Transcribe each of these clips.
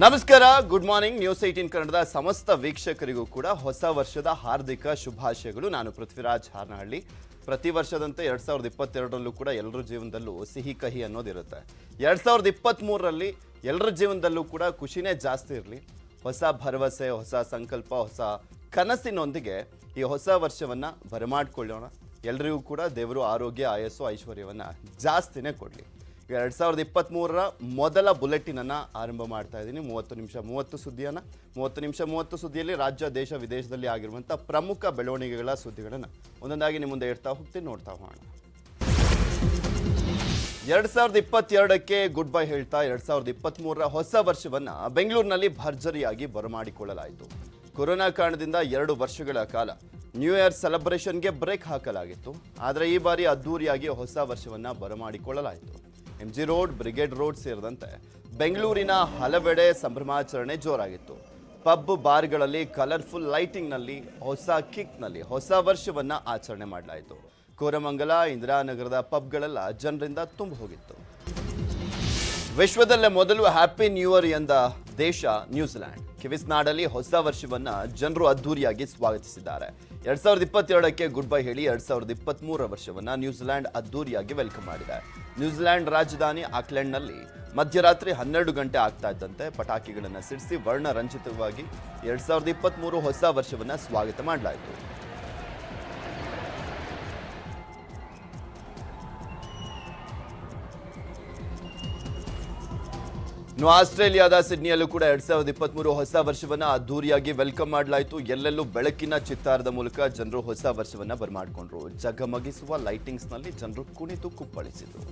ನಮಸ್ಕಾರ, good morning. News 18 ಕನ್ನಡದ ಸಮಸ್ತ ವೀಕ್ಷಕರಿಗೂ ಕೂಡ ಹೊಸ ವರ್ಷದ ಹಾರ್ದಿಕ ಶುಭಾಶಯಗಳು. ನಾನು ಪೃಥ್ವಿರಾಜ್ ಹಾರ್ನಹಳ್ಳಿ. ಪ್ರತಿ ವರ್ಷದಂತೆ 2022ರಲ್ಲೂ ಕೂಡ ಎಲ್ಲರ ಜೀವನದಲ್ಲೂ ಸಿಹಿ ಕಹಿ ಅನ್ನೋದಿರುತ್ತೆ. 2023ರಲ್ಲಿ ಎಲ್ಲರ ಜೀವನದಲ್ಲೂ ಕೂಡ ಖುಷಿನೇ ಜಾಸ್ತಿ ಇರಲಿ. ಹೊಸ ಭರವಸೆ, ಹೊಸ ಸಂಕಲ್ಪ, ಹೊಸ ಕನಸಿನೊಂದಿಗೆ ಈ ಹೊಸ ವರ್ಷವನ್ನ ಬರಮಾಡಿಕೊಳ್ಳೋಣ. ಎಲ್ಲರಿಗೂ ಕೂಡ ದೇವರು ಆರೋಗ್ಯ, ಆಯಸ್ಸು, ಐಶ್ವರ್ಯವನ್ನ ಜಾಸ್ತಿನೇ ಕೊಡಲಿ. 2023ರ ಮೊದಲ ಬುಲೆಟಿನ್ ಅನ್ನ ಆರಂಭ ಮಾಡ್ತಾ ಇದ್ದೀನಿ. 30 ನಿಮಿಷ 30 ಸುದ್ದಿಯಲ್ಲಿ ರಾಜ್ಯ, ದೇಶ, ವಿದೇಶದಲ್ಲಿ ಆಗಿರುವಂಥ ಪ್ರಮುಖ ಬೆಳವಣಿಗೆಗಳ ಸುದ್ದಿಗಳನ್ನು ಒಂದೊಂದಾಗಿ ನಿಮ್ಮ ಮುಂದೆ ಇಡ್ತಾ ಹೋಗ್ತೀನಿ, ನೋಡ್ತಾ ಹೋಗೋಣ. 2022ಕ್ಕೆ ಗುಡ್ ಬೈ ಹೇಳ್ತಾ 2023ರ ಹೊಸ ವರ್ಷವನ್ನ ಬೆಂಗಳೂರಿನಲ್ಲಿ ಭರ್ಜರಿಯಾಗಿ ಬರಮಾಡಿಕೊಳ್ಳಲಾಯಿತು. ಕೊರೋನಾ ಕಾರಣದಿಂದ 2 ವರ್ಷಗಳ ಕಾಲ ನ್ಯೂ ಇಯರ್ ಸೆಲೆಬ್ರೇಷನ್ಗೆ ಬ್ರೇಕ್ ಹಾಕಲಾಗಿತ್ತು. ಆದರೆ ಈ ಬಾರಿ ಅದ್ದೂರಿಯಾಗಿ ಹೊಸ ವರ್ಷವನ್ನ ಬರಮಾಡಿಕೊಳ್ಳಲಾಯಿತು. MG ರೋಡ್, ಬ್ರಿಗೇಡ್ ರೋಡ್ ಸೇರಿದಂತೆ ಬೆಂಗಳೂರಿನ ಹಲವೆಡೆ ಸಂಭ್ರಮಾಚರಣೆ ಜೋರಾಗಿತ್ತು. ಪಬ್, ಬಾರ್ಗಳಲ್ಲಿ ಕಲರ್ಫುಲ್ ಲೈಟಿಂಗ್ನಲ್ಲಿ, ಹೊಸ ಕಿಕ್ನಲ್ಲಿ ಹೊಸ ವರ್ಷವನ್ನ ಆಚರಣೆ ಮಾಡಲಾಯಿತು. ಕೋರಮಂಗಲ, ಇಂದಿರಾನಗರದ ಪಬ್ಗಳೆಲ್ಲ ಜನರಿಂದ ತುಂಬಿ ಹೋಗಿತ್ತು. ವಿಶ್ವದಲ್ಲೇ ಮೊದಲು ಹ್ಯಾಪಿ ನ್ಯೂ ಇಯರ್ ಎಂದ ದೇಶ ನ್ಯೂಜಿಲೆಂಡ್. ಕಿವಿಸ್ನಾಡಲ್ಲಿ ಹೊಸ ವರ್ಷವನ್ನ ಜನರು ಅದ್ದೂರಿಯಾಗಿ ಸ್ವಾಗತಿಸಿದ್ದಾರೆ. 2022ಕ್ಕೆ ಗುಡ್ ಬೈ ಹೇಳಿ 2023ರ ವರ್ಷವನ್ನ ನ್ಯೂಜಿಲೆಂಡ್ ಅದ್ದೂರಿಯಾಗಿ ವೆಲ್ಕಮ್ ಮಾಡಿದೆ. ನ್ಯೂಜಿಲೆಂಡ್ ರಾಜಧಾನಿ ಆಕ್ಲೆಂಡ್ನಲ್ಲಿ ಮಧ್ಯರಾತ್ರಿ 12 ಗಂಟೆ ಆಗ್ತಾ ಇದ್ದಂತೆ ಪಟಾಕಿಗಳನ್ನು ಸಿಡಿಸಿ ವರ್ಣರಂಜಿತವಾಗಿ 2023 ಹೊಸ ವರ್ಷವನ್ನ ಸ್ವಾಗತ ಮಾಡಲಾಯಿತು. ಇನ್ನು ಆಸ್ಟ್ರೇಲಿಯಾದ ಸಿಡ್ನಿಯಲ್ಲೂ ಕೂಡ 2023 ಹೊಸ ವರ್ಷವನ್ನ ಅದ್ದೂರಿಯಾಗಿ ವೆಲ್ಕಮ್ ಮಾಡಲಾಯಿತು. ಎಲ್ಲೆಲ್ಲೂ ಬೆಳಕಿನ ಚಿತ್ತಾರದ ಮೂಲಕ ಜನರು ಹೊಸ ವರ್ಷವನ್ನ ಬರಮಾಡಿಕೊಂಡ್ರು. ಜಗಮಗಿಸುವ ಲೈಟಿಂಗ್ಸ್ನಲ್ಲಿ ಜನರು ಕುಣಿತು ಕುಪ್ಪಳಿಸಿದರು.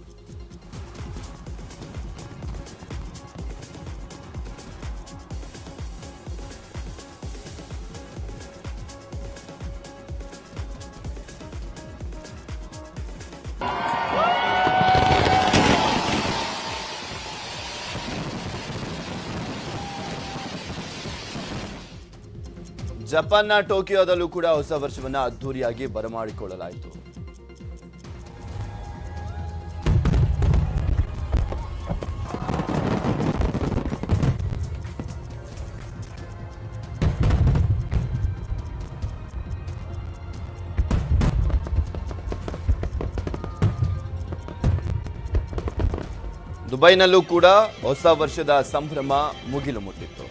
ಜಪಾನ್ನ ಟೋಕಿಯೋದಲ್ಲೂ ಕೂಡ ಹೊಸ ವರ್ಷವನ್ನ ಅದ್ದೂರಿಯಾಗಿ ಬರಮಾಡಿಕೊಳ್ಳಲಾಯಿತು. ದುಬೈನಲ್ಲೂ ಕೂಡ ಹೊಸ ವರ್ಷದ ಸಂಭ್ರಮ ಮುಗಿಲು ಮುಟ್ಟಿತ್ತು.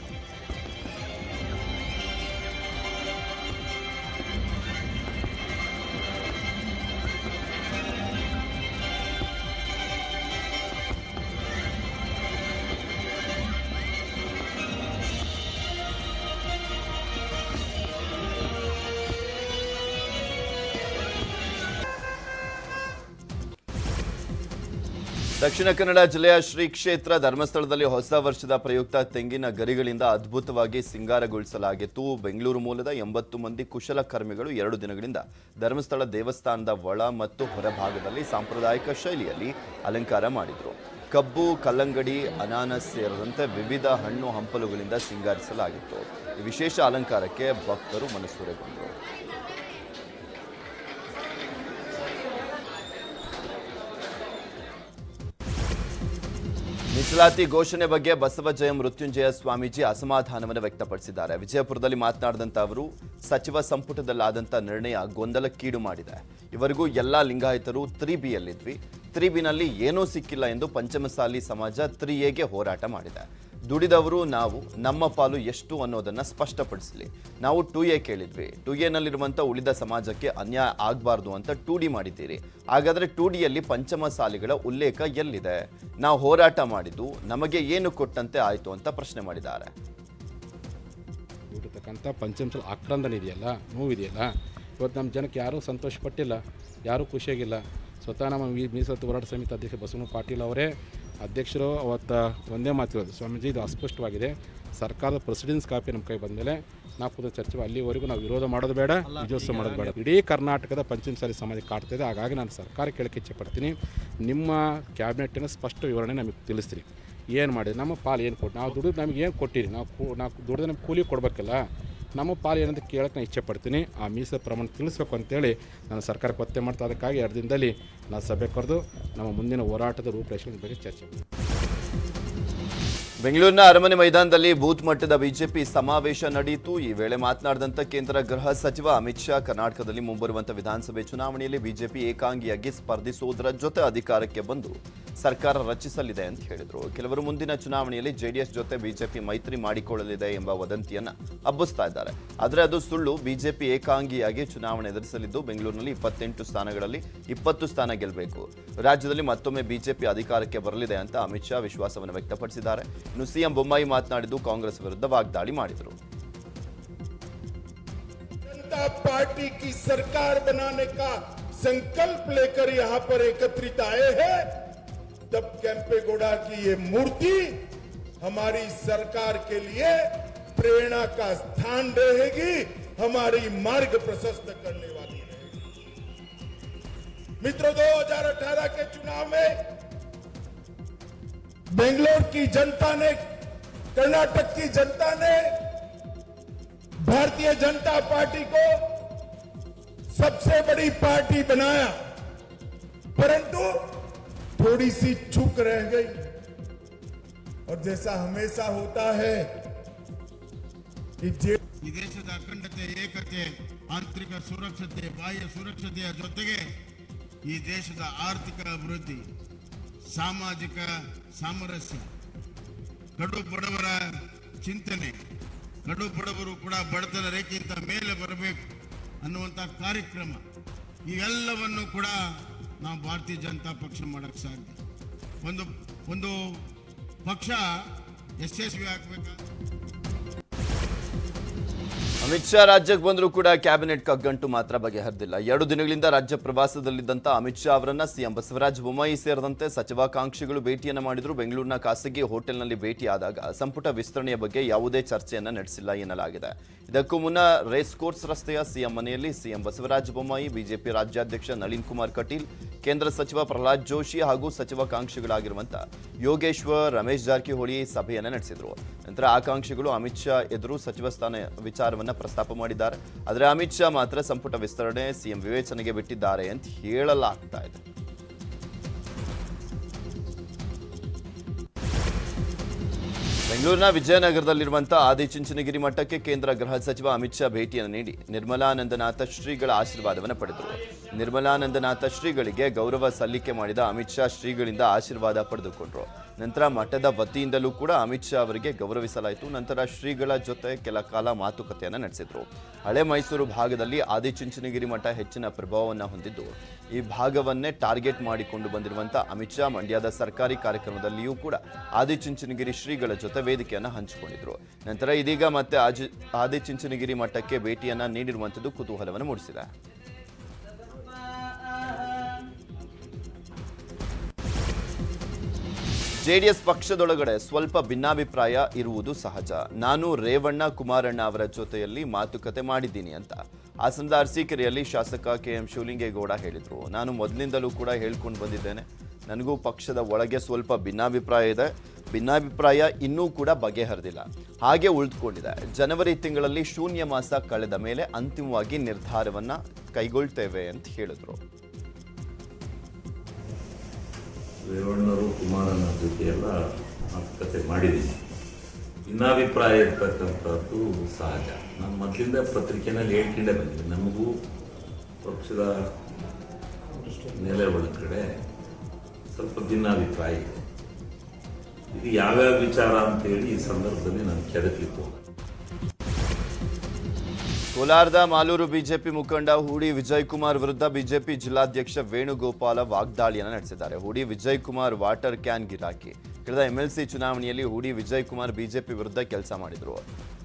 ದಕ್ಷಿಣ ಕನ್ನಡ ಜಿಲ್ಲೆಯ ಶ್ರೀ ಕ್ಷೇತ್ರ ಧರ್ಮಸ್ಥಳದಲ್ಲಿ ಹೊಸ ವರ್ಷದ ಪ್ರಯುಕ್ತ ತೆಂಗಿನ ಗರಿಗಳಿಂದ ಅದ್ಭುತವಾಗಿ ಸಿಂಗಾರಗೊಳಿಸಲಾಗಿತ್ತು. ಬೆಂಗಳೂರು ಮೂಲದ 80 ಮಂದಿ ಕುಶಲಕರ್ಮಿಗಳು 2 ದಿನಗಳಿಂದ ಧರ್ಮಸ್ಥಳ ದೇವಸ್ಥಾನದ ಒಳ ಮತ್ತು ಹೊರಭಾಗದಲ್ಲಿ ಸಾಂಪ್ರದಾಯಿಕ ಶೈಲಿಯಲ್ಲಿ ಅಲಂಕಾರ ಮಾಡಿದರು. ಕಬ್ಬು, ಕಲ್ಲಂಗಡಿ, ಅನಾನಸ್ ಸೇರಿದಂತೆ ವಿವಿಧ ಹಣ್ಣು ಹಂಪಲುಗಳಿಂದ ಸಿಂಗಾರಿಸಲಾಗಿತ್ತು. ಈ ವಿಶೇಷ ಅಲಂಕಾರಕ್ಕೆ ಭಕ್ತರು ಮನಸೂರೆಗೊಂಡರು. ಮೀಸಲಾತಿ ಘೋಷಣೆ ಬಗ್ಗೆ ಬಸವಜಯ ಮೃತ್ಯುಂಜಯ ಸ್ವಾಮೀಜಿ ಅಸಮಾಧಾನವನ್ನು ವ್ಯಕ್ತಪಡಿಸಿದ್ದಾರೆ. ವಿಜಯಪುರದಲ್ಲಿ ಮಾತನಾಡಿದಂಥ ಅವರು, ಸಚಿವ ಸಂಪುಟದಲ್ಲಾದಂಥ ನಿರ್ಣಯ ಗೊಂದಲಕ್ಕೀಡು ಮಾಡಿದೆ. ಇವರಿಗೂ ಎಲ್ಲ ಲಿಂಗಾಯತರು 3Bಯಲ್ಲಿದ್ವಿ. 3Bನಲ್ಲಿ ಏನೂ ಸಿಕ್ಕಿಲ್ಲ ಎಂದು ಪಂಚಮಸಾಲಿ ಸಮಾಜ 3Aಗೆ ಹೋರಾಟ ಮಾಡಿದೆ. ದುಡಿದವರು ನಾವು, ನಮ್ಮ ಪಾಲು ಎಷ್ಟು ಅನ್ನೋದನ್ನು ಸ್ಪಷ್ಟಪಡಿಸಲಿ. ನಾವು 2A ಕೇಳಿದ್ವಿ. 2Aನಲ್ಲಿರುವಂಥ ಉಳಿದ ಸಮಾಜಕ್ಕೆ ಅನ್ಯಾಯ ಆಗಬಾರ್ದು ಅಂತ 2D ಮಾಡಿದ್ದೀರಿ. ಹಾಗಾದರೆ 2Dಯಲ್ಲಿ ಪಂಚಮಸಾಲಿಗಳ ಉಲ್ಲೇಖ ಎಲ್ಲಿದೆ? ನಾವು ಹೋರಾಟ ಮಾಡಿದ್ದು ನಮಗೆ ಏನು ಕೊಟ್ಟಂತೆ ಆಯಿತು ಅಂತ ಪ್ರಶ್ನೆ ಮಾಡಿದ್ದಾರೆ. ಪಂಚಮಸಾಲಿ ಆಕ್ರಂದನ ಇದೆಯಲ್ಲ, ನೋವಿದೆಯಲ್ಲ, ಇವತ್ತು ನಮ್ಮ ಜನಕ್ಕೆ ಯಾರೂ ಸಂತೋಷಪಟ್ಟಿಲ್ಲ, ಯಾರೂ ಖುಷಿಯಾಗಿಲ್ಲ. ಸ್ವತಃ ನಮ್ಮ ಮೀಸಲಾತಿ ಹೋರಾಟ ಸಮಿತಿ ಅಧ್ಯಕ್ಷ ಬಸವಣ್ಣ ಪಾಟೀಲ್ ಅವರೇ ಅಧ್ಯಕ್ಷರು ಅವತ್ತು ಒಂದೇ ಮಾತಿರೋದು, ಸ್ವಾಮೀಜಿ ಇದು ಅಸ್ಪಷ್ಟವಾಗಿದೆ, ಸರ್ಕಾರದ ಪ್ರೆಸಿಡೆನ್ಸ್ ಕಾಪಿ ನಮ್ಮ ಕೈ ಬಂದ ಮೇಲೆ ನಾವು ಚರ್ಚೆ ಅಲ್ಲಿವರೆಗೂ ನಾವು ವಿರೋಧ ಮಾಡೋದು ಬೇಡ, ವಿಜಯೋತ್ಸವ ಮಾಡೋದು ಬೇಡ. ಇಡೀ ಕರ್ನಾಟಕದ ಪಂಚಮಸಾಲಿ ಸಮಾಜ ಕಾಡ್ತಾಯಿದೆ. ಹಾಗಾಗಿ ನಾನು ಸರ್ಕಾರ ಕೇಳಕ್ಕೆ ಇಚ್ಛೆ ಪಡ್ತೀನಿ, ನಿಮ್ಮ ಕ್ಯಾಬಿನೆಟ್ಟಿನ ಸ್ಪಷ್ಟ ವಿವರಣೆ ನಮಗೆ ತಿಳಿಸ್ತೀರಿ. ಏನು ಮಾಡಿರಿ, ನಮ್ಮ ಪಾಲು ಏನು ಕೊಟ್ಟು, ನಾವು ದುಡಿದು ನಮಗೆ ಏನು ಕೊಟ್ಟಿರಿ, ನಾವು ದುಡಿದು ನಮ್ಗೆ ಕೂಲಿ ಕೊಡಬೇಕಲ್ಲ, ನಮ್ಮ ಪಾಲು ಏನಂತ ಕೇಳಕ್ಕೆ ನಾನು ಇಚ್ಛೆ ಪಡ್ತೀನಿ. ಆ ಮೀಸಲು ಪ್ರಮಾಣ ತಿಳಿಸ್ಬೇಕು ಅಂತೇಳಿ ನಾನು ಸರ್ಕಾರಕ್ಕೆ ಒತ್ತಾಯ ಮಾಡ್ತಾ. ಅದಕ್ಕಾಗಿ 2 ದಿನದಲ್ಲಿ ನಾನು ಸಭೆ ಕರೆದು ನಮ್ಮ ಮುಂದಿನ ಹೋರಾಟದ ರೂಪರೇಷೆಗಳ ಬಗ್ಗೆ ಚರ್ಚೆ ಮಾಡಿ ಬೆಂಗಳೂರಿನ ಅರಮನೆ ಮೈದಾನದಲ್ಲಿ ಬೂತ್ ಮಟ್ಟದ ಬಿಜೆಪಿ ಸಮಾವೇಶ ನಡೆಯಿತು. ಈ ವೇಳೆ ಮಾತನಾಡಿದಂತ ಕೇಂದ್ರ ಗೃಹ ಸಚಿವ ಅಮಿತ್ ಶಾ, ಕರ್ನಾಟಕದಲ್ಲಿ ಮುಂಬರುವಂತಹ ವಿಧಾನಸಭೆ ಚುನಾವಣೆಯಲ್ಲಿ ಬಿಜೆಪಿ ಏಕಾಂಗಿಯಾಗಿ ಸ್ಪರ್ಧಿಸುವುದರ ಜೊತೆ ಅಧಿಕಾರಕ್ಕೆ ಬಂದು ಸರ್ಕಾರ ರಚಿಸಲಿದೆ ಅಂತ ಹೇಳಿದರು. ಕೆಲವರು ಮುಂದಿನ ಚುನಾವಣೆಯಲ್ಲಿ ಜೆಡಿಎಸ್ ಜೊತೆ ಬಿಜೆಪಿ ಮೈತ್ರಿ ಮಾಡಿಕೊಳ್ಳಲಿದೆ ಎಂಬ ವದಂತಿಯನ್ನ ಹಬ್ಬಿಸ್ತಾ ಇದ್ದಾರೆ. ಆದರೆ ಅದು ಸುಳ್ಳು. ಬಿಜೆಪಿ ಏಕಾಂಗಿಯಾಗಿ ಚುನಾವಣೆ ಎದುರಿಸಲಿದ್ದು ಬೆಂಗಳೂರಿನಲ್ಲಿ 28 ಸ್ಥಾನಗಳಲ್ಲಿ 20 ಸ್ಥಾನ ಗೆಲ್ಲಬೇಕು. ರಾಜ್ಯದಲ್ಲಿ ಮತ್ತೊಮ್ಮೆ ಬಿಜೆಪಿ ಅಧಿಕಾರಕ್ಕೆ ಬರಲಿದೆ ಅಂತ ಅಮಿತ್ ಶಾ ವಿಶ್ವಾಸವನ್ನು ವ್ಯಕ್ತಪಡಿಸಿದ್ದಾರೆ. ಇನ್ನು ಸಿಎಂ ಬೊಮ್ಮಾಯಿ ಮಾತನಾಡಿದ್ದು ಕಾಂಗ್ರೆಸ್ ವಿರುದ್ಧ ವಾಗ್ದಾಳಿ ಮಾಡಿದರು. जनता पार्टी की सरकार बनाने का संकल्प लेकर यहाँ पर एकत्रित आए हैं, तब कैंपेगौड़ा की ये मूर्ति हमारी सरकार के लिए प्रेरणा का स्थान रहेगी, हमारी मार्ग प्रशस्त करने वाली रहेगी। मित्रों, 2018 के चुनाव में बेंगलोर की जनता ने, कर्नाटक की जनता ने भारतीय जनता पार्टी को सबसे बड़ी पार्टी बनाया, परंतु थोड़ी सी चूक रह गई। और जैसा हमेशा होता है कि ಈ ದೇಶದ ಅಖಂಡತೆ, ಏಕತೆ, ಆಂತರಿಕ ಸುರಕ್ಷತೆ, ಬಾಹ್ಯ ಸುರಕ್ಷತೆಯ ಜೊತೆಗೆ ಈ ದೇಶದ ಆರ್ಥಿಕ ಅಭಿವೃದ್ಧಿ, ಸಾಮಾಜಿಕ ಸಾಮರಸ್ಯ, ಕಡು ಬಡವರ ಚಿಂತನೆ, ಕಡು ಬಡವರು ಕೂಡ ಬಡತನ ರೇಖೆಯಿಂದ ಮೇಲೆ ಬರಬೇಕು ಅನ್ನುವಂಥ ಕಾರ್ಯಕ್ರಮ, ಇವೆಲ್ಲವನ್ನು ಕೂಡ ನಾವು ಭಾರತೀಯ ಜನತಾ ಪಕ್ಷ ಮಾಡಕ್ಕೆ ಸಾಧ್ಯ. ಒಂದು ಪಕ್ಷ ಯಶಸ್ವಿ ಆಗಬೇಕಾ. ಅಮಿತ್ ಶಾ ರಾಜ್ಯಕ್ಕೆ ಬಂದರೂ ಕೂಡ ಕ್ಯಾಬಿನೆಟ್ ಕಗ್ಗಂಟು ಮಾತ್ರ ಬಗೆಹರಿದಿಲ್ಲ. 2 ದಿನಗಳಿಂದ ರಾಜ್ಯ ಪ್ರವಾಸದಲ್ಲಿದ್ದಂಥ ಅಮಿತ್ ಶಾ ಅವರನ್ನ ಸಿಎಂ ಬಸವರಾಜ ಬೊಮ್ಮಾಯಿ ಸೇರಿದಂತೆ ಸಚಿವಾಕಾಂಕ್ಷಿಗಳು ಭೇಟಿಯನ್ನ ಮಾಡಿದ್ರು. ಬೆಂಗಳೂರಿನ ಖಾಸಗಿ ಹೋಟೆಲ್ನಲ್ಲಿ ಭೇಟಿಯಾದಾಗ ಸಂಪುಟ ವಿಸ್ತರಣೆಯ ಬಗ್ಗೆ ಯಾವುದೇ ಚರ್ಚೆಯನ್ನ ನಡೆಸಿಲ್ಲ ಎನ್ನಲಾಗಿದೆ. ಇದಕ್ಕೂ ಮುನ್ನ ರೇಸ್ ಕೋರ್ಸ್ ರಸ್ತೆಯ ಸಿಎಂ ಮನೆಯಲ್ಲಿ ಸಿಎಂ ಬಸವರಾಜ ಬೊಮ್ಮಾಯಿ, ಬಿಜೆಪಿ ರಾಜ್ಯಾಧ್ಯಕ್ಷ ನಳಿನ್ ಕುಮಾರ್ ಕಟೀಲ್, ಕೇಂದ್ರ ಸಚಿವ ಪ್ರಹ್ಲಾದ್ ಜೋಶಿ ಹಾಗೂ ಸಚಿವಾಕಾಂಕ್ಷಿಗಳಾಗಿರುವಂಥ ಯೋಗೇಶ್ವರ್, ರಮೇಶ್ ಜಾರಕಿಹೊಳಿ ಸಭೆಯನ್ನ ನಡೆಸಿದರು. ನಂತರ ಆಕಾಂಕ್ಷಿಗಳು ಅಮಿತ್ ಶಾ ಎದುರು ಸಚಿವ ಸ್ಥಾನ ವಿಚಾರವನ್ನ ಪ್ರಸ್ತಾಪ ಮಾಡಿದ್ದಾರೆ. ಆದರೆ ಅಮಿತ್ ಶಾ ಮಾತ್ರ ಸಂಪುಟ ವಿಸ್ತರಣೆ ಸಿಎಂ ವಿವೇಚನೆಗೆ ಬಿಟ್ಟಿದ್ದಾರೆ ಅಂತ ಹೇಳಲಾಗ್ತಾ ಇದೆ. ಬೆಂಗಳೂರಿನ ವಿಜಯನಗರದಲ್ಲಿರುವಂತಹ ಆದಿಚುಂಚನಗಿರಿ ಮಠಕ್ಕೆ ಕೇಂದ್ರ ಗೃಹ ಸಚಿವ ಅಮಿತ್ ಶಾ ಭೇಟಿಯನ್ನು ನೀಡಿ ನಿರ್ಮಲಾನಂದನಾಥ ಶ್ರೀಗಳ ಆಶೀರ್ವಾದವನ್ನು ಪಡೆದರು. ನಿರ್ಮಲಾನಂದನಾಥ ಶ್ರೀಗಳಿಗೆ ಗೌರವ ಸಲ್ಲಿಕೆ ಮಾಡಿದ ಅಮಿತ್ ಶಾ ಶ್ರೀಗಳಿಂದ ಆಶೀರ್ವಾದ ಪಡೆದುಕೊಂಡರು. ನಂತರ ಮಠದ ವತಿಯಿಂದಲೂ ಕೂಡ ಅಮಿತ್ ಶಾ ಅವರಿಗೆ ಗೌರವಿಸಲಾಯಿತು. ನಂತರ ಶ್ರೀಗಳ ಜೊತೆ ಕೆಲ ಕಾಲ ಮಾತುಕತೆಯನ್ನು ನಡೆಸಿದರು. ಹಳೆ ಮೈಸೂರು ಭಾಗದಲ್ಲಿ ಆದಿಚುಂಚನಗಿರಿ ಮಠ ಹೆಚ್ಚಿನ ಪ್ರಭಾವವನ್ನು ಹೊಂದಿದ್ದು ಈ ಭಾಗವನ್ನೇ ಟಾರ್ಗೆಟ್ ಮಾಡಿಕೊಂಡು ಬಂದಿರುವಂಥ ಅಮಿತ್ ಶಾ ಮಂಡ್ಯದ ಸರ್ಕಾರಿ ಕಾರ್ಯಕ್ರಮದಲ್ಲಿಯೂ ಕೂಡ ಆದಿಚುಂಚನಗಿರಿ ಶ್ರೀಗಳ ಜೊತೆ ವೇದಿಕೆಯನ್ನು ಹಂಚಿಕೊಂಡಿದ್ರು. ನಂತರ ಇದೀಗ ಮತ್ತೆ ಆದಿಚುಂಚನಗಿರಿ ಮಠಕ್ಕೆ ಭೇಟಿಯನ್ನ ನೀಡಿರುವಂಥದ್ದು ಕುತೂಹಲವನ್ನು ಮೂಡಿಸಿದೆ. ಜೆಡಿಎಸ್ ಪಕ್ಷದೊಳಗಡೆ ಸ್ವಲ್ಪ ಭಿನ್ನಾಭಿಪ್ರಾಯ ಇರುವುದು ಸಹಜ. ನಾನು ರೇವಣ್ಣ ಕುಮಾರಣ್ಣ ಅವರ ಜೊತೆಯಲ್ಲಿ ಮಾತುಕತೆ ಮಾಡಿದ್ದೀನಿ ಅಂತ ಹಾಸನದ ಅರಸೀಕೆರೆಯಲ್ಲಿ ಶಾಸಕ KM ಶಿವಲಿಂಗೇಗೌಡ ಹೇಳಿದರು. ನಾನು ಮೊದಲಿಂದಲೂ ಕೂಡ ಹೇಳ್ಕೊಂಡು ಬಂದಿದ್ದೇನೆ, ನನಗೂ ಪಕ್ಷದ ಒಳಗೆ ಸ್ವಲ್ಪ ಭಿನ್ನಾಭಿಪ್ರಾಯ ಇದೆ. ಭಿನ್ನಾಭಿಪ್ರಾಯ ಇನ್ನೂ ಕೂಡ ಬಗೆಹರಿದಿಲ್ಲ, ಹಾಗೆ ಉಳಿದುಕೊಂಡಿದೆ. ಜನವರಿ ತಿಂಗಳಲ್ಲಿ ಶೂನ್ಯ ಮಾಸ ಕಳೆದ ಮೇಲೆ ಅಂತಿಮವಾಗಿ ನಿರ್ಧಾರವನ್ನು ಕೈಗೊಳ್ತೇವೆ ಅಂತ ಹೇಳಿದರು. ರೇವಣ್ಣರು ಕುಮಾರನ ಜೊತೆ ಎಲ್ಲ ಮಾತುಕತೆ ಮಾಡಿದ್ದೀನಿ. ಭಿನ್ನಾಭಿಪ್ರಾಯ ಇರ್ತಕ್ಕಂಥದ್ದು ಸಹಜ. ನಾನು ಮೊದಲಿಂದ ಪತ್ರಿಕೆಯಲ್ಲಿ ಹೇಳ್ಕೊಂಡೇ ಬಂದಿದ್ದೀನಿ, ನಮಗೂ ಪಕ್ಷದ ನೆಲೆ ಒಳಗಡೆ ಸ್ವಲ್ಪ ಭಿನ್ನಾಭಿಪ್ರಾಯ ಇದೆ. ಇದು ಯಾವ್ಯಾವ ವಿಚಾರ ಅಂತೇಳಿ ಈ ಸಂದರ್ಭದಲ್ಲಿ ನಾನು ಕೆದಕಲಿಕ್ಕೆ. ಕೋಲಾರದ ಮಾಲೂರು ಬಿಜೆಪಿ ಮುಖಂಡ ಹೂಡಿ ವಿಜಯ್ ಕುಮಾರ್ ವಿರುದ್ಧ ಬಿಜೆಪಿ ಜಿಲ್ಲಾಧ್ಯಕ್ಷ ವೇಣುಗೋಪಾಲ ವಾಗ್ದಾಳಿಯನ್ನು ನಡೆಸಿದ್ದಾರೆ. ಹೂಡಿ ವಿಜಯ್ ಕುಮಾರ್ ವಾಟರ್ ಕ್ಯಾನ್ ಗಿರಾಕಿ. ಕಳೆದ MLC ಚುನಾವಣೆಯಲ್ಲಿ ಹೂಡಿ ವಿಜಯ್ ಕುಮಾರ್ ಬಿಜೆಪಿ ವಿರುದ್ಧ ಕೆಲಸ ಮಾಡಿದ್ರು.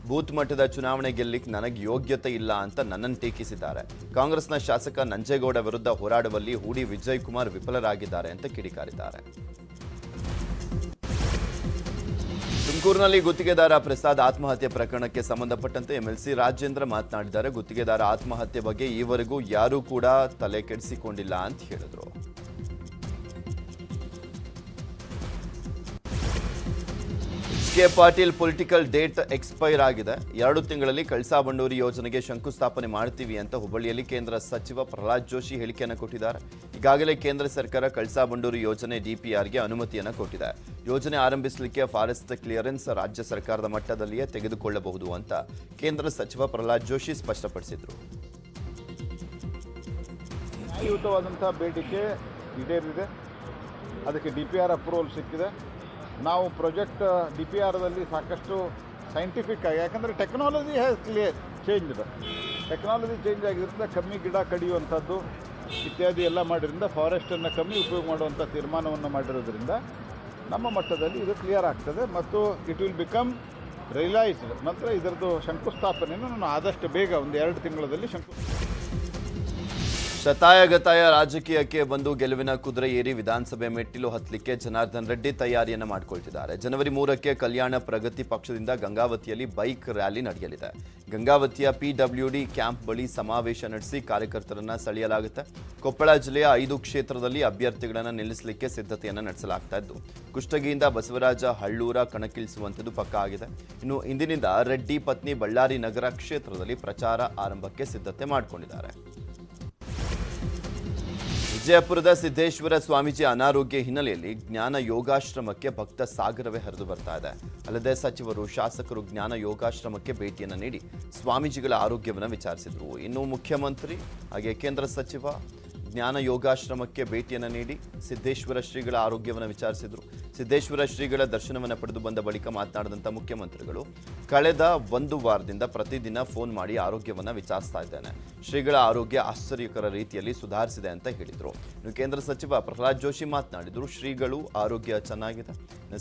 ಬೂತ್ ಮಟ್ಟದ ಚುನಾವಣೆ ಗೆಲ್ಲಿಕ್ಕೆ ನನಗೆ ಯೋಗ್ಯತೆ ಇಲ್ಲ ಅಂತ ನನ್ನನ್ನು ಟೀಕಿಸಿದ್ದಾರೆ. ಕಾಂಗ್ರೆಸ್ನ ಶಾಸಕ ನಂಜೇಗೌಡ ವಿರುದ್ಧ ಹೋರಾಡುವಲ್ಲಿ ಹೂಡಿ ವಿಜಯ್ ಕುಮಾರ್ ವಿಫಲರಾಗಿದ್ದಾರೆ ಅಂತ ಕಿಡಿಕಾರಿದ್ದಾರೆ. ತುಮಕೂರಿನಲ್ಲಿ ಗುತ್ತಿಗೆದಾರ ಪ್ರಸಾದ್ ಆತ್ಮಹತ್ಯೆ ಪ್ರಕರಣಕ್ಕೆ ಸಂಬಂಧಪಟ್ಟಂತೆ MLC ರಾಜೇಂದ್ರ ಮಾತನಾಡಿದ್ದಾರೆ. ಗುತ್ತಿಗೆದಾರ ಆತ್ಮಹತ್ಯೆ ಬಗ್ಗೆ ಈವರೆಗೂ ಯಾರೂ ಕೂಡ ತಲೆ ಕೆಡಿಸಿಕೊಂಡಿಲ್ಲ ಅಂತ ಹೇಳಿದ್ರು. K Patil political date expire ಆಗಿದೆ. 2 ತಿಂಗಳಲ್ಲಿ ಕಳಸಾ ಬಂಡೂರಿ ಯೋಜನೆಗೆ ಶಂಕುಸ್ಥಾಪನೆ ಮಾಡ್ತೀವಿ ಅಂತ ಹುಬ್ಬಳ್ಳಿಯಲ್ಲಿ ಕೇಂದ್ರ ಸಚಿವ ಪ್ರಹ್ಲಾದ್ ಜೋಶಿ ಹೇಳಿಕೆಯನ್ನು ಕೊಟ್ಟಿದ್ದಾರೆ. ಈಗಾಗಲೇ ಕೇಂದ್ರ ಸರ್ಕಾರ ಕಳಸಾ ಬಂಡೂರಿ ಯೋಜನೆ ಡಿಪಿಆರ್ಗೆ ಅನುಮತಿಯನ್ನು ಕೊಟ್ಟಿದೆ. ಯೋಜನೆ ಆರಂಭಿಸಲಿಕ್ಕೆ ಫಾರೆಸ್ಟ್ ಕ್ಲಿಯರೆನ್ಸ್ ರಾಜ್ಯ ಸರ್ಕಾರದ ಮಟ್ಟದಲ್ಲಿಯೇ ತೆಗೆದುಕೊಳ್ಳಬಹುದು ಅಂತ ಕೇಂದ್ರ ಸಚಿವ ಪ್ರಹ್ಲಾದ್ ಜೋಶಿ ಸ್ಪಷ್ಟಪಡಿಸಿದರು. ನ್ಯಾಯಯುತವಾದಂಥ ಬೇಡಿಕೆ ಈಡೇರಿದೆ. ಅದಕ್ಕೆ DPR ಅಪ್ರೂವಲ್ ಸಿಕ್ಕಿದೆ. ನಾವು ಪ್ರಾಜೆಕ್ಟ್ DPRದಲ್ಲಿ ಸಾಕಷ್ಟು ಸೈಂಟಿಫಿಕ್ ಆಗಿ, ಯಾಕಂದರೆ technology has changed. Technology change ಆಗಿದ್ದರಿಂದ ಕಮ್ಮಿ ಗಿಡ ಕಡಿಯುವಂಥದ್ದು ಇತ್ಯಾದಿ ಎಲ್ಲ ಮಾಡಿದ್ರಿಂದ ಫಾರೆಸ್ಟನ್ನು ಕಮ್ಮಿ ಉಪಯೋಗ ಮಾಡುವಂಥ ತೀರ್ಮಾನವನ್ನು ಮಾಡಿರೋದ್ರಿಂದ ನಮ್ಮ ಮಟ್ಟದಲ್ಲಿ ಇದು ಕ್ಲಿಯರ್ ಆಗ್ತದೆ ಮತ್ತು ಇಟ್ ವಿಲ್ ಬಿಕಮ್ ರಿಯಲೈಸ್ಡ್. ನಂತರ ಇದರದ್ದು ಶಂಕುಸ್ಥಾಪನೆಯನ್ನು ನಾನು ಆದಷ್ಟು ಬೇಗ ಒಂದು 2 ತಿಂಗಳಲ್ಲಿ ಶತಾಯಗತಾಯ ರಾಜಕೀಯಕ್ಕೆ ಬಂದು ಗೆಲುವಿನ ಕುದುರೆ ಏರಿ ವಿಧಾನಸಭೆ ಮೆಟ್ಟಿಲು ಹತ್ತಲಿಕ್ಕೆ ಜನಾರ್ದನ್ ರೆಡ್ಡಿ ತಯಾರಿಯನ್ನು ಮಾಡಿಕೊಳ್ತಿದ್ದಾರೆ. ಜನವರಿ 3ಕ್ಕೆ ಕಲ್ಯಾಣ ಪ್ರಗತಿ ಪಕ್ಷದಿಂದ ಗಂಗಾವತಿಯಲ್ಲಿ ಬೈಕ್ ರ್ಯಾಲಿ ನಡೆಯಲಿದೆ. ಗಂಗಾವತಿಯ PWD ಕ್ಯಾಂಪ್ ಬಳಿ ಸಮಾವೇಶ ನಡೆಸಿ ಕಾರ್ಯಕರ್ತರನ್ನ ಸೆಳೆಯಲಾಗುತ್ತೆ. ಕೊಪ್ಪಳ ಜಿಲ್ಲೆಯ 5 ಕ್ಷೇತ್ರದಲ್ಲಿ ಅಭ್ಯರ್ಥಿಗಳನ್ನು ನಿಲ್ಲಿಸಲಿಕ್ಕೆ ಸಿದ್ಧತೆಯನ್ನು ನಡೆಸಲಾಗ್ತಾ ಇದ್ದು, ಕುಷ್ಟಗಿಯಿಂದ ಬಸವರಾಜ ಹಳ್ಳೂರ ಕಣಕ್ಕಿಳಿಸುವಂಥದ್ದು ಪಕ್ಕಾ ಆಗಿದೆ. ಇನ್ನು ಇಂದಿನಿಂದ ರೆಡ್ಡಿ ಪತ್ನಿ ಬಳ್ಳಾರಿ ನಗರ ಕ್ಷೇತ್ರದಲ್ಲಿ ಪ್ರಚಾರ ಆರಂಭಕ್ಕೆ ಸಿದ್ಧತೆ ಮಾಡಿಕೊಂಡಿದ್ದಾರೆ. ವಿಜಯಪುರದ ಸಿದ್ದೇಶ್ವರ ಸ್ವಾಮೀಜಿ ಅನಾರೋಗ್ಯ ಹಿನ್ನೆಲೆಯಲ್ಲಿ ಜ್ಞಾನ ಯೋಗಾಶ್ರಮಕ್ಕೆ ಭಕ್ತ ಸಾಗರವೇ ಹರಿದು ಬರ್ತಾ ಇದೆ. ಅಲ್ಲದೆ ಸಚಿವರು, ಶಾಸಕರು ಜ್ಞಾನ ಯೋಗಾಶ್ರಮಕ್ಕೆ ಭೇಟಿಯನ್ನು ನೀಡಿ ಸ್ವಾಮೀಜಿಗಳ ಆರೋಗ್ಯವನ್ನು ವಿಚಾರಿಸಿದರು. ಇನ್ನು ಮುಖ್ಯಮಂತ್ರಿ ಹಾಗೆ ಕೇಂದ್ರ ಸಚಿವ ಜ್ಞಾನ ಯೋಗಾಶ್ರಮಕ್ಕೆ ಭೇಟಿಯನ್ನು ನೀಡಿ ಸಿದ್ದೇಶ್ವರ ಶ್ರೀಗಳ ಆರೋಗ್ಯವನ್ನು ವಿಚಾರಿಸಿದರು. ಸಿದ್ದೇಶ್ವರ ಶ್ರೀಗಳ ದರ್ಶನವನ್ನು ಪಡೆದು ಬಂದ ಬಳಿಕ ಮಾತನಾಡಿದಂಥ ಮುಖ್ಯಮಂತ್ರಿಗಳು, ಕಳೆದ 1 ವಾರದಿಂದ ಪ್ರತಿದಿನ ಫೋನ್ ಮಾಡಿ ಆರೋಗ್ಯವನ್ನು ವಿಚಾರಿಸ್ತಾ ಇದ್ದೇನೆ. ಶ್ರೀಗಳ ಆರೋಗ್ಯ ಆಶ್ಚರ್ಯಕರ ರೀತಿಯಲ್ಲಿ ಸುಧಾರಿಸಿದೆ ಅಂತ ಹೇಳಿದರು. ಇನ್ನು ಕೇಂದ್ರ ಸಚಿವ ಪ್ರಹ್ಲಾದ್ ಜೋಶಿ ಮಾತನಾಡಿದರು, ಶ್ರೀಗಳು ಆರೋಗ್ಯ ಚೆನ್ನಾಗಿದೆ.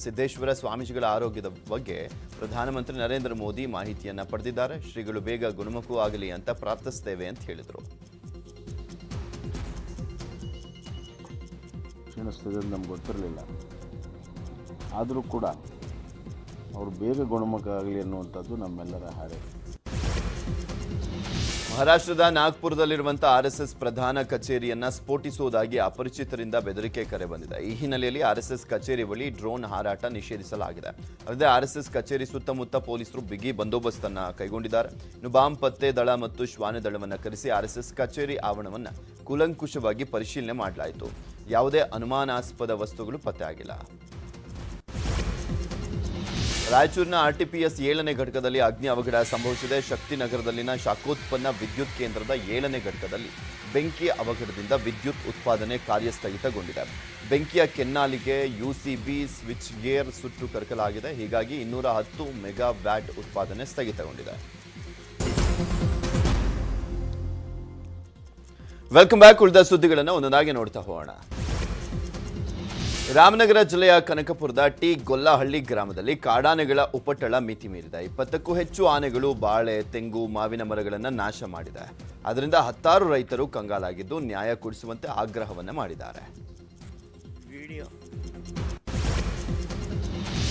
ಸಿದ್ದೇಶ್ವರ ಸ್ವಾಮೀಜಿಗಳ ಆರೋಗ್ಯದ ಬಗ್ಗೆ ಪ್ರಧಾನಮಂತ್ರಿ ನರೇಂದ್ರ ಮೋದಿ ಮಾಹಿತಿಯನ್ನು ಪಡೆದಿದ್ದಾರೆ. ಶ್ರೀಗಳು ಬೇಗ ಗುಣಮುಖ ಆಗಲಿ ಅಂತ ಪ್ರಾರ್ಥಿಸ್ತೇವೆ ಅಂತ ಹೇಳಿದರು. ಕ್ಷೀಣಿಸ್ತದೆ ಅಂತ ನಮ್ಗೆ ಗೊತ್ತಿರಲಿಲ್ಲ. ಆದರೂ ಕೂಡ ಅವರು ಬೇಗ ಗುಣಮುಖ ಆಗಲಿ ಅನ್ನುವಂಥದ್ದು ನಮ್ಮೆಲ್ಲರ ಹಾರೈಕೆ. ಮಹಾರಾಷ್ಟ್ರದ ನಾಗ್ಪುರದಲ್ಲಿರುವಂಥ RSS ಪ್ರಧಾನ ಕಚೇರಿಯನ್ನು ಸ್ಫೋಟಿಸುವುದಾಗಿ ಅಪರಿಚಿತರಿಂದ ಬೆದರಿಕೆ ಕರೆ ಬಂದಿದೆ. ಈ ಹಿನ್ನೆಲೆಯಲ್ಲಿ RSS ಕಚೇರಿ ಬಳಿ ಡ್ರೋನ್ ಹಾರಾಟ ನಿಷೇಧಿಸಲಾಗಿದೆ. ಅಲ್ಲದೆ RSS ಕಚೇರಿ ಸುತ್ತಮುತ್ತ ಪೊಲೀಸರು ಬಿಗಿ ಬಂದೋಬಸ್ತನ್ನು ಕೈಗೊಂಡಿದ್ದಾರೆ. ಇನ್ನು ಬಾಂಬ್ ಪತ್ತೆ ದಳ ಮತ್ತು ಶ್ವಾನ ದಳವನ್ನು ಕರೆಸಿ RSS ಕಚೇರಿ ಆವರಣವನ್ನು ಕೂಲಂಕುಷವಾಗಿ ಪರಿಶೀಲನೆ ಮಾಡಲಾಯಿತು. ಯಾವುದೇ ಅನುಮಾನಾಸ್ಪದ ವಸ್ತುಗಳು ಪತ್ತೆಯಾಗಿಲ್ಲ. ರಾಯಚೂರಿನ RTPS 7ನೇ ಘಟಕದಲ್ಲಿ ಅಗ್ನಿ ಅವಘಡ ಸಂಭವಿಸಿದೆ. ಶಕ್ತಿನಗರದಲ್ಲಿನ ಶಾಖೋತ್ಪನ್ನ ವಿದ್ಯುತ್ ಕೇಂದ್ರದ 7ನೇ ಘಟಕದಲ್ಲಿ ಬೆಂಕಿ ಅವಘಡದಿಂದ ವಿದ್ಯುತ್ ಉತ್ಪಾದನೆ ಕಾರ್ಯ ಸ್ಥಗಿತಗೊಂಡಿದೆ. ಬೆಂಕಿಯ ಕೆನ್ನಾಲಿಗೆ UCB ಸ್ವಿಚ್ ಗೇರ್ ಸುಟ್ಟು ಕರಕಲಾಗಿದೆ. ಹೀಗಾಗಿ 210 ಮೆಗಾವ್ಯಾಟ್ ಉತ್ಪಾದನೆ ಸ್ಥಗಿತಗೊಂಡಿದೆ. Welcome back. ಉಳಿದ ಸುದ್ದಿಗಳನ್ನು ಒಂದೊಂದಾಗಿ ನೋಡ್ತಾ ಹೋಗೋಣ. ರಾಮನಗರ ಜಿಲ್ಲೆಯ ಕನಕಪುರದ ಟಿ ಗೊಲ್ಲಹಳ್ಳಿ ಗ್ರಾಮದಲ್ಲಿ ಕಾಡಾನೆಗಳ ಉಪಟಳ ಮಿತಿ ಮೀರಿದೆ. 20ಕ್ಕೂ ಹೆಚ್ಚು ಆನೆಗಳು ಬಾಳೆ, ತೆಂಗು, ಮಾವಿನ ಮರಗಳನ್ನು ನಾಶ ಮಾಡಿದೆ. ಅದರಿಂದ 10 ರೈತರು ಕಂಗಾಲಾಗಿದ್ದು ನ್ಯಾಯ ಕೊಡಿಸುವಂತೆ ಆಗ್ರಹವನ್ನು ಮಾಡಿದ್ದಾರೆ.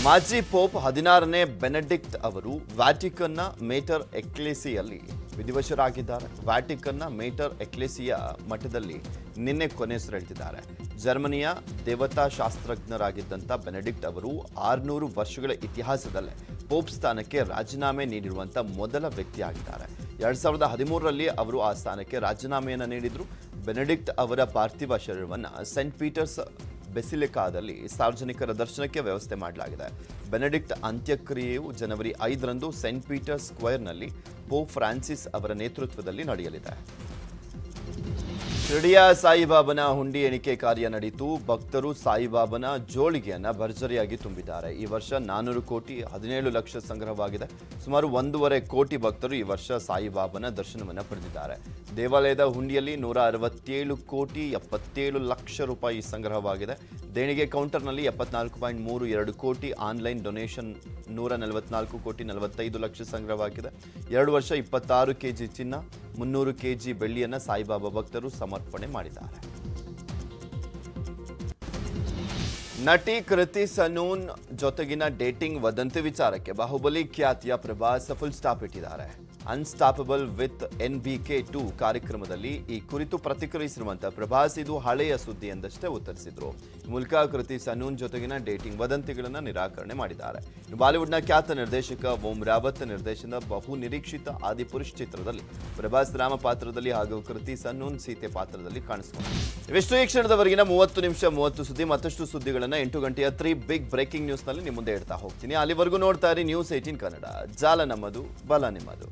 ಮಾಜಿ ಪೋಪ್ 16ನೇ ಬೆನೆಡಿಕ್ಟ್ ಅವರು ವ್ಯಾಟಿಕನ್ನ ಮೇಟರ್ ಎಕ್ಲೇಸಿಯಲ್ಲಿ ವಿಧಿವಶರಾಗಿದ್ದಾರೆ. ವ್ಯಾಟಿಕನ್ನ ಮೇಟರ್ ಎಕ್ಲೇಸಿಯಾ ಮಠದಲ್ಲಿ ನಿನ್ನೆ ಕೊನೆಯುಸಿರೆಳೆದಿದ್ದಾರೆ. ಜರ್ಮನಿಯ ದೇವತಾ ಶಾಸ್ತ್ರಜ್ಞರಾಗಿದ್ದಂಥ ಬೆನೆಡಿಕ್ಟ್ ಅವರು 600 ವರ್ಷಗಳ ಇತಿಹಾಸದಲ್ಲೇ ಪೋಪ್ ಸ್ಥಾನಕ್ಕೆ ರಾಜೀನಾಮೆ ನೀಡಿರುವಂಥ ಮೊದಲ ವ್ಯಕ್ತಿಯಾಗಿದ್ದಾರೆ. 2013ರಲ್ಲಿ ಅವರು ಆ ಸ್ಥಾನಕ್ಕೆ ರಾಜೀನಾಮೆಯನ್ನು ನೀಡಿದರು. ಬೆನೆಡಿಕ್ಟ್ ಅವರ ಪಾರ್ಥಿವ ಶರೀರವನ್ನು ಸೆಂಟ್ ಪೀಟರ್ಸ್ ಬೆಸಿಲಿಕಾದಲ್ಲಿ ಸಾರ್ವಜನಿಕರ ದರ್ಶನಕ್ಕೆ ವ್ಯವಸ್ಥೆ ಮಾಡಲಾಗಿದೆ. ಬೆನೆಡಿಕ್ಟ್ ಅಂತ್ಯಕ್ರಿಯೆಯು ಜನವರಿ 5ರಂದು ಸೆಂಟ್ ಪೀಟರ್ಸ್ ಸ್ಕ್ವೇರ್ನಲ್ಲಿ ಪೋಪ್ ಫ್ರಾನ್ಸಿಸ್ ಅವರ ನೇತೃತ್ವದಲ್ಲಿ ನಡೆಯಲಿದೆ. ಶಿರ್ಡಿಯ ಸಾಯಿಬಾಬನ ಹುಂಡಿ ಎಣಿಕೆ ಕಾರ್ಯ ನಡೆಯಿತು. ಭಕ್ತರು ಸಾಯಿಬಾಬನ ಜೋಳಿಗೆಯನ್ನು ಭರ್ಜರಿಯಾಗಿ ತುಂಬಿದ್ದಾರೆ. ಈ ವರ್ಷ 400 ಕೋಟಿ 17 ಲಕ್ಷ ಸಂಗ್ರಹವಾಗಿದೆ. ಸುಮಾರು 1.5 ಕೋಟಿ ಭಕ್ತರು ಈ ವರ್ಷ ಸಾಯಿಬಾಬನ ದರ್ಶನವನ್ನು ಪಡೆದಿದ್ದಾರೆ. ದೇವಾಲಯದ ಹುಂಡಿಯಲ್ಲಿ 167 ಕೋಟಿ 77 ಲಕ್ಷ ರೂಪಾಯಿ ಸಂಗ್ರಹವಾಗಿದೆ. ದೇಣಿಗೆ ಕೌಂಟರ್ನಲ್ಲಿ 74.32 ಕೋಟಿ, ಆನ್ಲೈನ್ ಡೊನೇಷನ್ 144 ಕೋಟಿ 45 ಲಕ್ಷ ಸಂಗ್ರಹವಾಗಿದೆ. 2 ವರ್ಷ 26 ಕೆಜಿ ಚಿನ್ನ, 300 ಕೆಜಿ ಬೆಳ್ಳಿಯನ್ನು ಸಾಯಿಬಾಬಾ ಭಕ್ತರು ಸಮರ್ಪಣೆ ಮಾಡಿದ್ದಾರೆ. ನಟಿ ಕೃತಿ ಸನೂನ್ ಜೊತೆಗಿನ ಡೇಟಿಂಗ್ ವದಂತಿ ವಿಚಾರಕ್ಕೆ ಬಾಹುಬಲಿ ಖ್ಯಾತಿಯ ಪ್ರಭಾಸ್ ಫುಲ್ ಸ್ಟಾಪ್ ಇಟ್ಟಿದ್ದಾರೆ. ಅನ್ಸ್ಟಾಪಬಲ್ ವಿತ್ NBK2 ಕಾರ್ಯಕ್ರಮದಲ್ಲಿ ಈ ಕುರಿತು ಪ್ರತಿಕ್ರಿಯಿಸಿರುವಂತಹ ಪ್ರಭಾಸ್ ಇದು ಹಳೆಯ ಸುದ್ದಿ ಎಂದಷ್ಟೇ ಉತ್ತರಿಸಿದ್ರು. ಈ ಮೂಲಕ ಕೃತಿ ಸನೂನ್ ಜೊತೆಗಿನ ಡೇಟಿಂಗ್ ವದಂತಿಗಳನ್ನು ನಿರಾಕರಣೆ ಮಾಡಿದ್ದಾರೆ. ಬಾಲಿವುಡ್ನ ಖ್ಯಾತ ನಿರ್ದೇಶಕ ಓಂ ರಾವತ್ ನಿರ್ದೇಶನದ ಬಹು ನಿರೀಕ್ಷಿತ ಆದಿಪುರುಷ್ ಚಿತ್ರದಲ್ಲಿ ಪ್ರಭಾಸ್ ರಾಮ ಪಾತ್ರದಲ್ಲಿ ಹಾಗೂ ಕೃತಿ ಸನೂನ್ ಸೀತೆ ಪಾತ್ರದಲ್ಲಿ ಕಾಣಿಸಿಕೊಂಡರು. ಇವಿಷ್ಟು ಈ ಕ್ಷಣದವರೆಗಿನ 30 ನಿಮಿಷ 30 ಸುದ್ದಿ. ಮತ್ತಷ್ಟು ಸುದ್ದಿಗಳನ್ನು 8 ಗಂಟೆಯ 3 ಬಿಗ್ ಬ್ರೇಕಿಂಗ್ ನ್ಯೂಸ್ನಲ್ಲಿ ನಿಮ್ಮ ಮುಂದೆ ಇಡ್ತಾ ಹೋಗ್ತೀನಿ. ಅಲ್ಲಿವರೆಗೂ ನೋಡ್ತಾ ಇರಿ ನ್ಯೂಸ್ 18 ಕನ್ನಡ. ಜಾಲ ನಮ್ಮದು, ಬಲ ನಿಮ್ಮದು.